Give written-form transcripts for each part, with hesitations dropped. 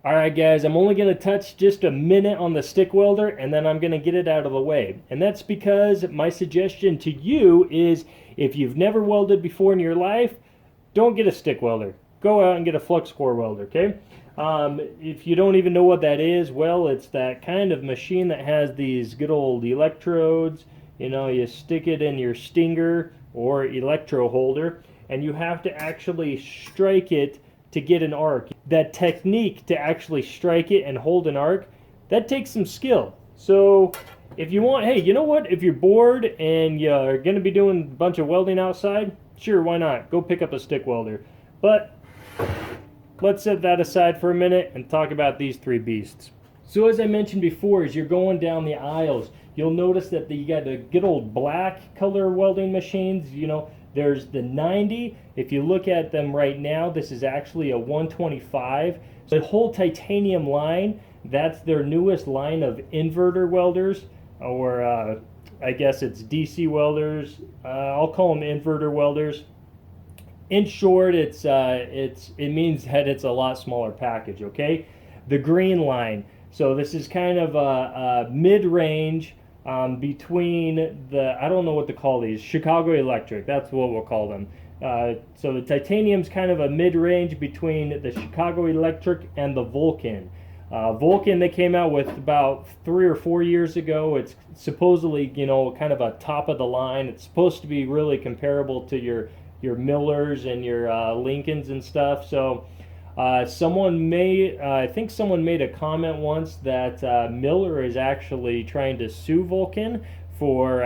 Alright guys, I'm only going to touch just a minute on the stick welder and then I'm going to get it out of the way. And that's because my suggestion to you is if you've never welded before in your life, don't get a stick welder. Go out and get a flux core welder, okay? If you don't even know what that is, well, it's that kind of machine that has these good old electrodes. You know, you stick it in your stinger or electro holder and you have to actually strike it to get an arc. That technique to actually strike it and hold an arc, that takes some skill. So if you want, hey, you know what? If you're bored and you're going to be doing a bunch of welding outside, sure, why not? Go pick up a stick welder. But let's set that aside for a minute and talk about these three beasts. So as I mentioned before, as you're going down the aisles, you'll notice that you got the good old black color welding machines. You know, there's the 90. If you look at them right now, this is actually a 125. The whole titanium line, that's their newest line of inverter welders, or I guess it's DC welders. I'll call them inverter welders. In short, it means that it's a lot smaller package, okay? The green line. So this is kind of a mid-range between the, I don't know what to call these, Chicago Electric, that's what we'll call them. So the titanium's kind of a mid-range between the Chicago Electric and the Vulcan. Vulcan they came out with about 3 or 4 years ago. It's supposedly, you know, kind of a top of the line. It's supposed to be really comparable to your Millers and your Lincolns and stuff. So I think someone made a comment once that Miller is actually trying to sue Vulcan for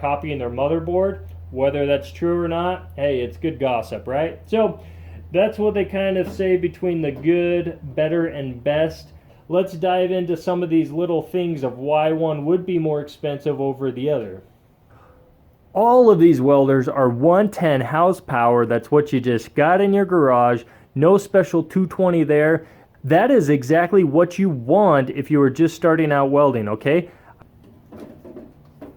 copying their motherboard. Whether that's true or not, hey, it's good gossip, right? So that's what they kind of say between the good, better, and best. Let's dive into some of these little things of why one would be more expensive over the other. All of these welders are 110 horsepower. That's what you just got in your garage. No special 220 there. That is exactly what you want if you were just starting out welding, okay?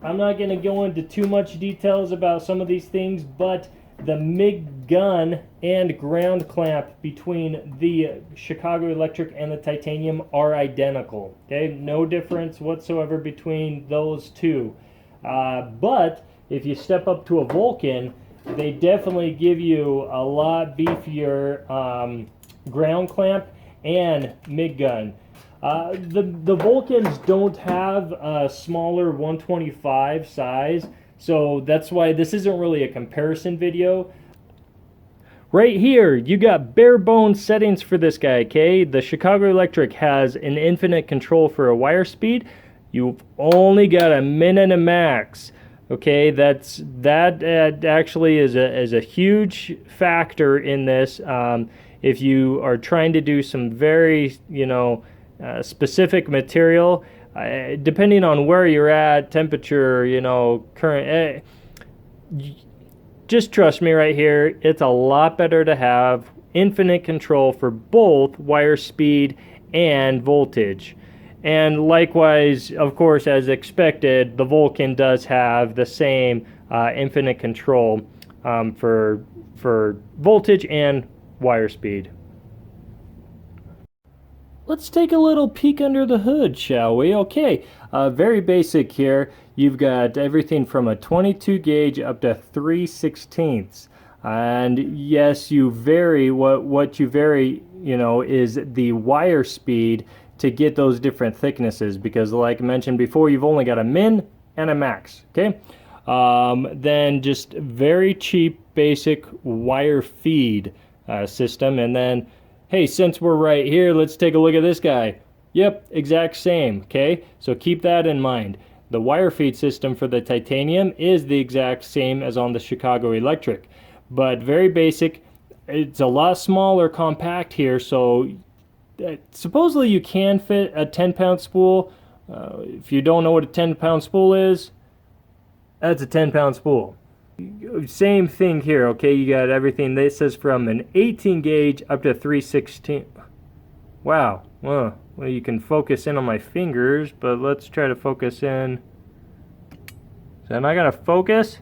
I'm not going to go into too much details about some of these things, but the MIG gun and ground clamp between the Chicago Electric and the titanium are identical, okay? No difference whatsoever between those two. But if you step up to a Vulcan, they definitely give you a lot beefier ground clamp and MIG gun. The Vulcans don't have a smaller 125 size, so that's why this isn't really a comparison video. Right here, you got bare bones settings for this guy, okay? The Chicago Electric has an infinite control for a wire speed. You've only got a minute and max. Okay, that actually is a huge factor in this. If you are trying to do some very, you know, specific material, depending on where you're at, temperature, you know, current, just trust me right here, it's a lot better to have infinite control for both wire speed and voltage. And likewise, of course, as expected, the Vulcan does have the same infinite control for voltage and wire speed. Let's take a little peek under the hood, shall we? Okay, very basic here. You've got everything from a 22 gauge up to 3/16. And yes, you vary, what you vary, you know, is the wire speed to get those different thicknesses, because like I mentioned before, you've only got a min and a max, okay? Then just very cheap basic wire feed system, and then hey, since we're right here, let's take a look at this guy. Yep, exact same, okay? So keep that in mind. The wire feed system for the titanium is the exact same as on the Chicago Electric, but very basic. It's a lot smaller compact here, so supposedly you can fit a 10-pound spool. If you don't know what a 10-pound spool is, that's a 10-pound spool. Same thing here, okay? You got everything. This says from an 18 gauge up to 3/16. Wow. Well, you can focus in on my fingers, but let's try to focus in. So am I gonna focus?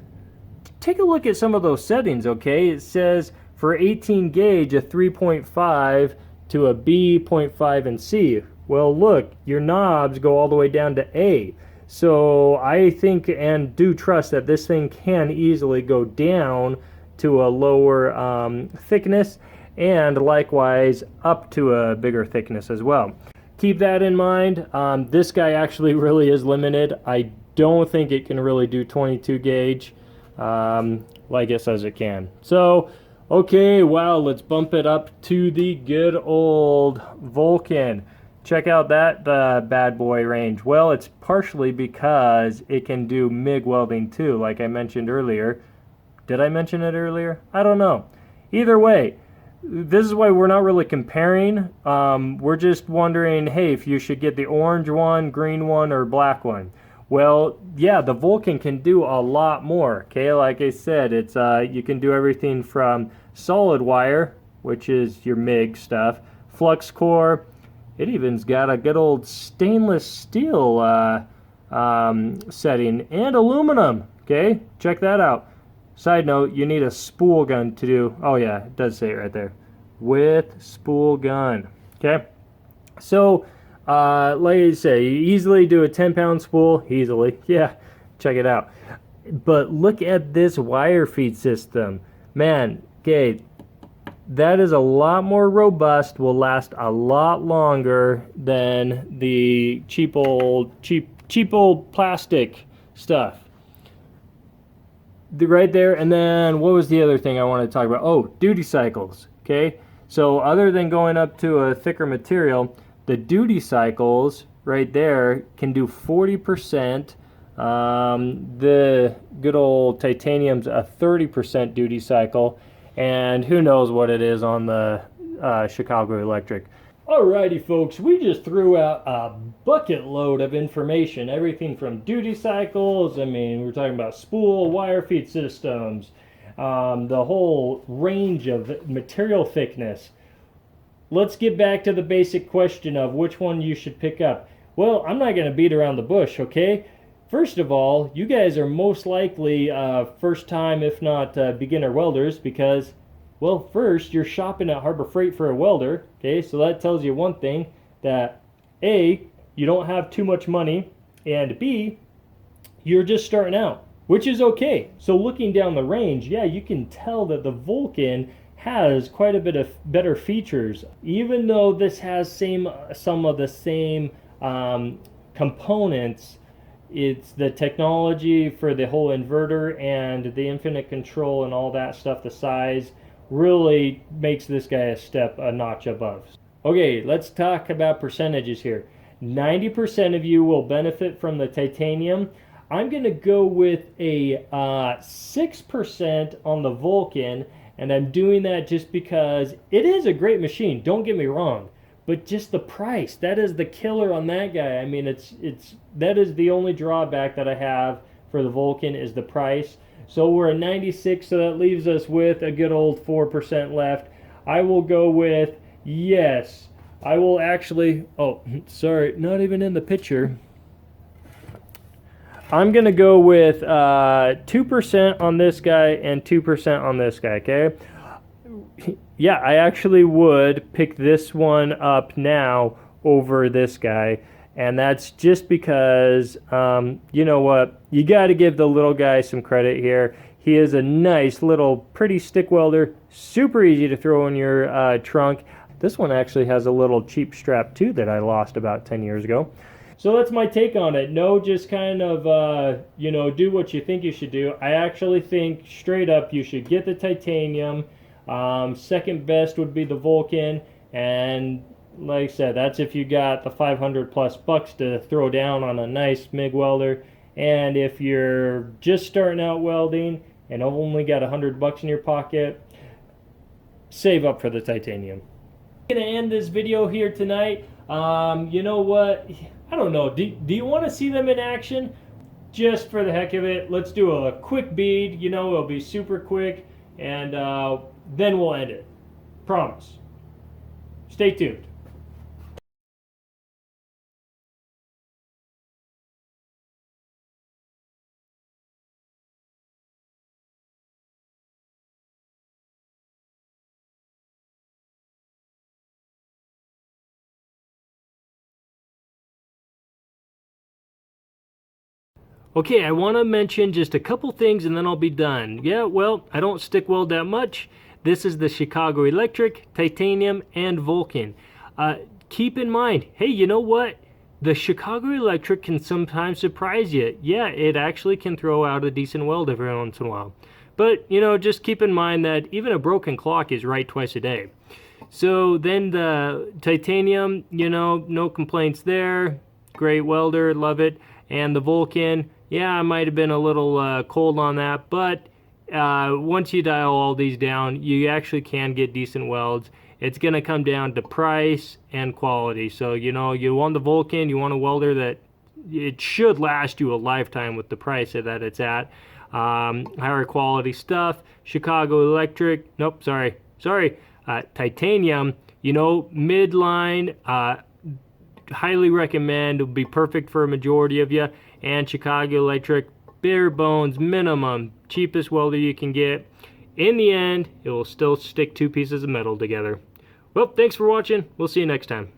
Take a look at some of those settings, okay? It says for 18 gauge, a 3.5 to a B, 0.5, and C. Well, look, your knobs go all the way down to A. So I think and do trust that this thing can easily go down to a lower thickness, and likewise up to a bigger thickness as well. Keep that in mind. This guy actually really is limited. I don't think it can really do 22 gauge like it says it can. So, okay, wow, let's bump it up to the good old Vulcan. Check out that bad boy range. Well, it's partially because it can do MIG welding too, like I mentioned earlier. Did I mention it earlier? I don't know. Either way, this is why we're not really comparing. We're just wondering, hey, if you should get the orange one, green one, or black one. Well, yeah, the Vulcan can do a lot more. Okay, like I said, it's you can do everything from solid wire, which is your MIG stuff, flux core. It even's got a good old stainless steel setting and aluminum. Okay, check that out. Side note, you need a spool gun to do. Oh yeah, it does say it right there. With spool gun. Okay, so like I say, you easily do a 10-pound spool. Easily, yeah. Check it out. But look at this wire feed system, man. Okay, that is a lot more robust, will last a lot longer than the cheap old plastic stuff. Right there. And then what was the other thing I wanted to talk about? Oh, duty cycles. Okay, so other than going up to a thicker material, the duty cycles right there can do 40%. The good old titanium's a 30% duty cycle, and who knows what it is on the Chicago Electric. Alrighty folks, we just threw out a bucket load of information, everything from duty cycles, I mean, we're talking about spool, wire feed systems, the whole range of material thickness. Let's get back to the basic question of which one you should pick up. Well, I'm not going to beat around the bush, okay? First of all, you guys are most likely first time, if not beginner welders, because, well, first, you're shopping at Harbor Freight for a welder, okay? So that tells you one thing, that A, you don't have too much money, and B, you're just starting out, which is okay. So looking down the range, yeah, you can tell that the Vulcan has quite a bit of better features, even though this has some of the same components. It's the technology for the whole inverter and the infinite control and all that stuff, the size really makes this guy a notch above. Okay, let's talk about percentages here. 90% of you will benefit from the titanium. I'm going to go with a 6% on the Vulcan, and I'm doing that just because it is a great machine, don't get me wrong, but just the price, that is the killer on that guy. I mean, that is the only drawback that I have for the Vulcan is the price. So we're at 96, so that leaves us with a good old 4% left. I will go with, yes, I will actually, oh, sorry, not even in the picture. I'm going to go with 2% on this guy and 2% on this guy, okay? Yeah, I actually would pick this one up now over this guy. And that's just because, you know what, you got to give the little guy some credit here. He is a nice little pretty stick welder, super easy to throw in your trunk. This one actually has a little cheap strap too that I lost about 10 years ago. So that's my take on it. No, just kind of, you know, do what you think you should do. I actually think straight up you should get the titanium. Second best would be the Vulcan. And like I said, that's if you got the 500 plus bucks to throw down on a nice MIG welder. And if you're just starting out welding and only got 100 bucks in your pocket, save up for the titanium. I'm going to end this video here tonight. You know what? I don't know. Do you want to see them in action? Just for the heck of it, let's do a quick bead. You know, it'll be super quick, and then we'll end it. Promise. Stay tuned. Okay, I want to mention just a couple things and then I'll be done. Yeah, well, I don't stick weld that much. This is the Chicago Electric, Titanium, and Vulcan. Keep in mind, hey, you know what? The Chicago Electric can sometimes surprise you. Yeah, it actually can throw out a decent weld every once in a while. But, you know, just keep in mind that even a broken clock is right twice a day. So then the Titanium, you know, no complaints there. Great welder, love it. And the Vulcan, yeah, I might have been a little cold on that, but once you dial all these down, you actually can get decent welds. It's going to come down to price and quality. So, you know, you want the Vulcan, you want a welder that it should last you a lifetime with the price that it's at. Higher quality stuff. Chicago Electric, nope, sorry. Titanium, you know, midline, highly recommend. It'll be perfect for a majority of you. And Chicago Electric, bare bones, minimum, cheapest welder you can get. In the end, it will still stick two pieces of metal together. Well, thanks for watching. We'll see you next time.